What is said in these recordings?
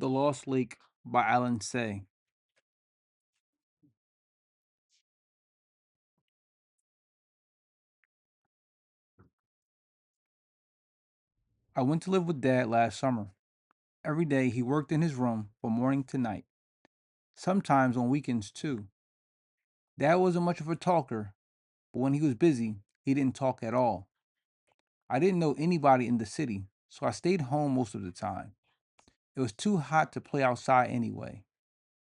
The Lost Lake by Alan Say. I went to live with Dad last summer. Every day he worked in his room from morning to night, sometimes on weekends too. Dad wasn't much of a talker, but when he was busy, he didn't talk at all. I didn't know anybody in the city, so I stayed home most of the time. It was too hot to play outside anyway.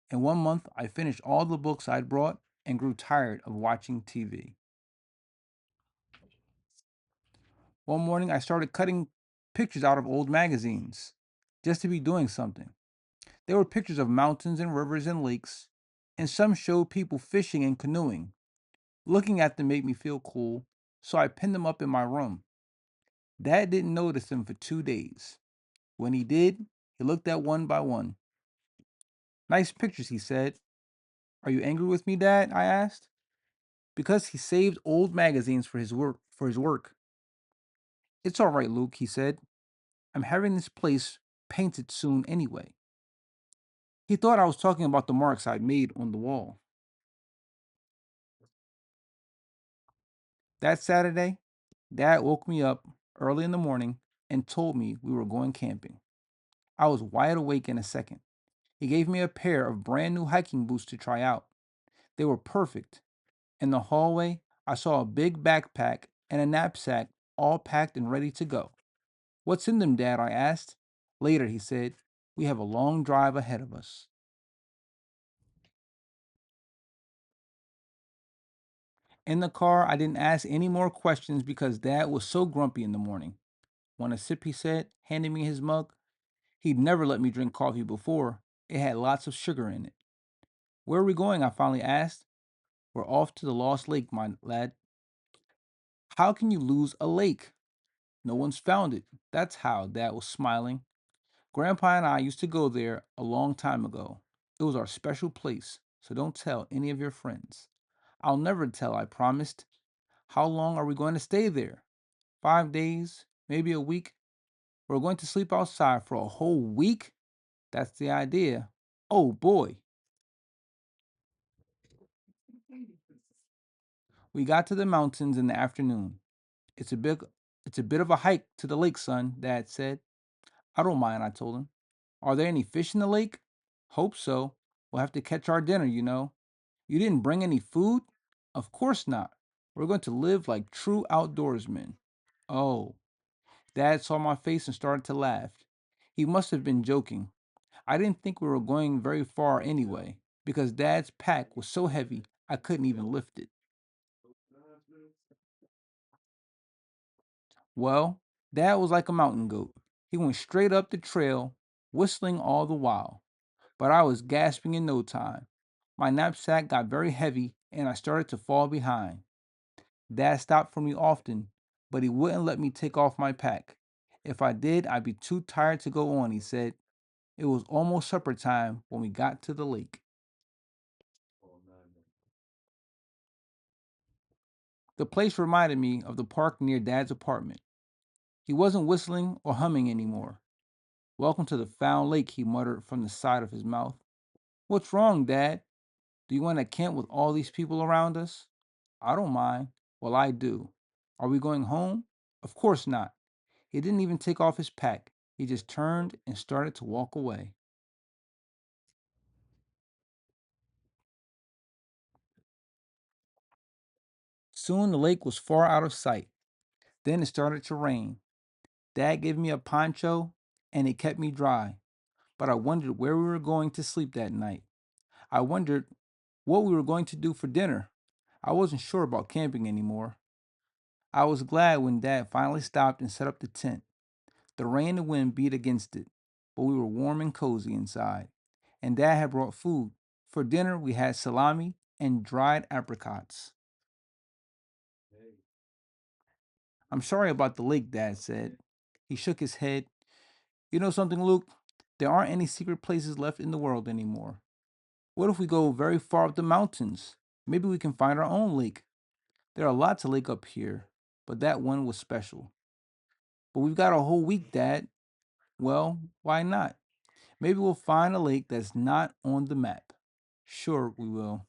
In 1 month, I finished all the books I'd brought and grew tired of watching TV. One morning, I started cutting pictures out of old magazines just to be doing something. There were pictures of mountains and rivers and lakes, and some showed people fishing and canoeing. Looking at them made me feel cool, so I pinned them up in my room. Dad didn't notice them for 2 days. When he did, he looked at one by one. Nice pictures, he said. Are you angry with me, Dad? I asked. Because he saved old magazines for his work. It's all right, Luke, he said. I'm having this place painted soon anyway. He thought I was talking about the marks I'd made on the wall. That Saturday, Dad woke me up early in the morning and told me we were going camping. I was wide awake in a second. He gave me a pair of brand new hiking boots to try out. They were perfect. In the hallway, I saw a big backpack and a knapsack all packed and ready to go. What's in them, Dad? I asked. Later, he said, we have a long drive ahead of us. In the car, I didn't ask any more questions because Dad was so grumpy in the morning. Want a sip, he said, handing me his mug. He'd never let me drink coffee before. It had lots of sugar in it. Where are we going? I finally asked. We're off to the Lost Lake, my lad. How can you lose a lake? No one's found it. That's how, Dad was smiling. Grandpa and I used to go there a long time ago. It was our special place, so don't tell any of your friends. I'll never tell, I promised. How long are we going to stay there? 5 days, maybe a week. We're going to sleep outside for a whole week? That's the idea. Oh boy. We got to the mountains in the afternoon. It's a big it's a bit of a hike to the lake, son, Dad said. I don't mind, I told him. Are there any fish in the lake? Hope so. We'll have to catch our dinner, you know. You didn't bring any food? Of course not. We're going to live like true outdoorsmen. Oh. Dad saw my face and started to laugh. He must have been joking. I didn't think we were going very far anyway, because Dad's pack was so heavy I couldn't even lift it. Well, Dad was like a mountain goat. He went straight up the trail, whistling all the while. But I was gasping in no time. My knapsack got very heavy and I started to fall behind. Dad stopped for me often, but he wouldn't let me take off my pack. If I did, I'd be too tired to go on, he said. It was almost supper time when we got to the lake. The place reminded me of the park near Dad's apartment. He wasn't whistling or humming anymore. Welcome to the found lake, he muttered from the side of his mouth. What's wrong, Dad? Do you want to camp with all these people around us? I don't mind. Well, I do. Are we going home? Of course not. He didn't even take off his pack. He just turned and started to walk away. Soon the lake was far out of sight. Then it started to rain. Dad gave me a poncho and it kept me dry. But I wondered where we were going to sleep that night. I wondered what we were going to do for dinner. I wasn't sure about camping anymore. I was glad when Dad finally stopped and set up the tent. The rain and wind beat against it, but we were warm and cozy inside. And Dad had brought food. For dinner, we had salami and dried apricots. I'm sorry about the lake, Dad said. He shook his head. You know something, Luke? There aren't any secret places left in the world anymore. What if we go very far up the mountains? Maybe we can find our own lake. There are lots of lakes up here, but that one was special. But we've got a whole week, Dad. Well, why not? Maybe we'll find a lake that's not on the map. Sure, we will.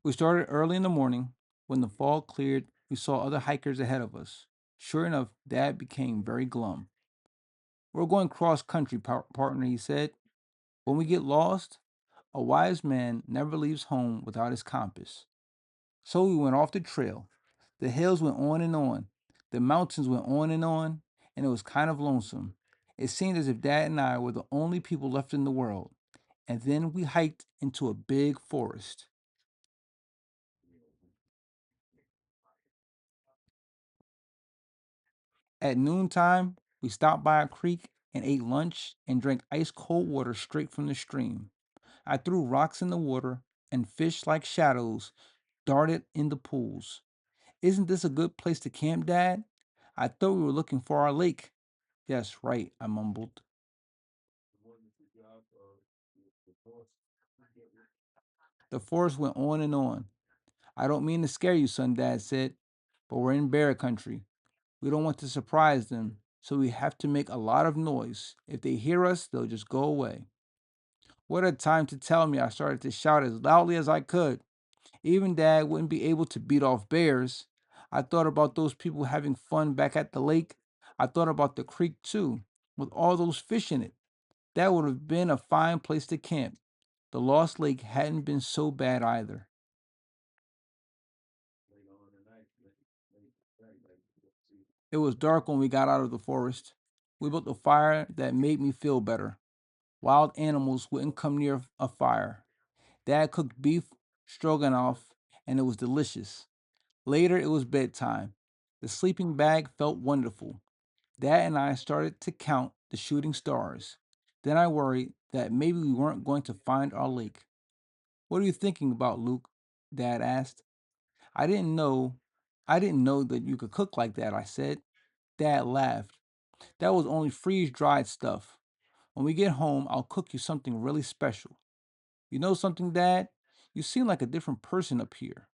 We started early in the morning. When the fog cleared, we saw other hikers ahead of us. Sure enough, Dad became very glum. We're going cross country, partner, he said. When we get lost, a wise man never leaves home without his compass. So we went off the trail. The hills went on and on. The mountains went on, and it was kind of lonesome. It seemed as if Dad and I were the only people left in the world. And then we hiked into a big forest. At noontime, we stopped by a creek and ate lunch and drank ice cold water straight from the stream. I threw rocks in the water, and fish like shadows darted in the pools. Isn't this a good place to camp, Dad? I thought we were looking for our lake. Yes, right, I mumbled. The forest went on and on. I don't mean to scare you, son, Dad said, but we're in bear country. We don't want to surprise them, so we have to make a lot of noise. If they hear us, they'll just go away. What a time to tell me! I started to shout as loudly as I could. Even Dad wouldn't be able to beat off bears. I thought about those people having fun back at the lake. I thought about the creek too, with all those fish in it. That would have been a fine place to camp. The Lost Lake hadn't been so bad either. It was dark when we got out of the forest. We built a fire that made me feel better. Wild animals wouldn't come near a fire. Dad cooked beef stroganoff, and it was delicious. Later, it was bedtime. The sleeping bag felt wonderful. Dad and I started to count the shooting stars. Then I worried that maybe we weren't going to find our lake. What are you thinking about, Luke? Dad asked. I didn't know I didn't know that you could cook like that, I said. Dad laughed. That was only freeze dried stuff. When we get home, I'll cook you something really special. You know something, Dad? You seem like a different person up here.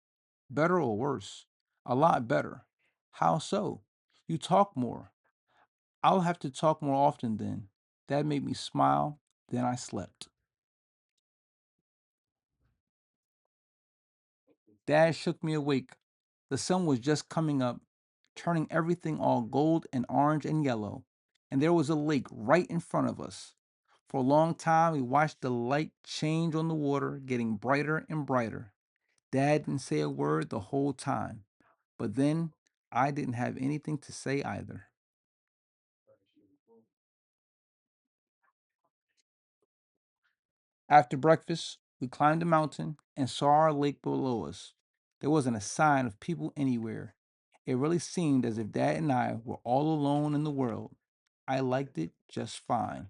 Better or worse? A lot better. How so? You talk more. I'll have to talk more often then. That made me smile. Then I slept. Dad shook me awake. The sun was just coming up, turning everything all gold and orange and yellow. And there was a lake right in front of us. For a long time, we watched the light change on the water, getting brighter and brighter. Dad didn't say a word the whole time. But then I didn't have anything to say either. After breakfast, we climbed a mountain and saw our lake below us. There wasn't a sign of people anywhere. It really seemed as if Dad and I were all alone in the world. I liked it just fine.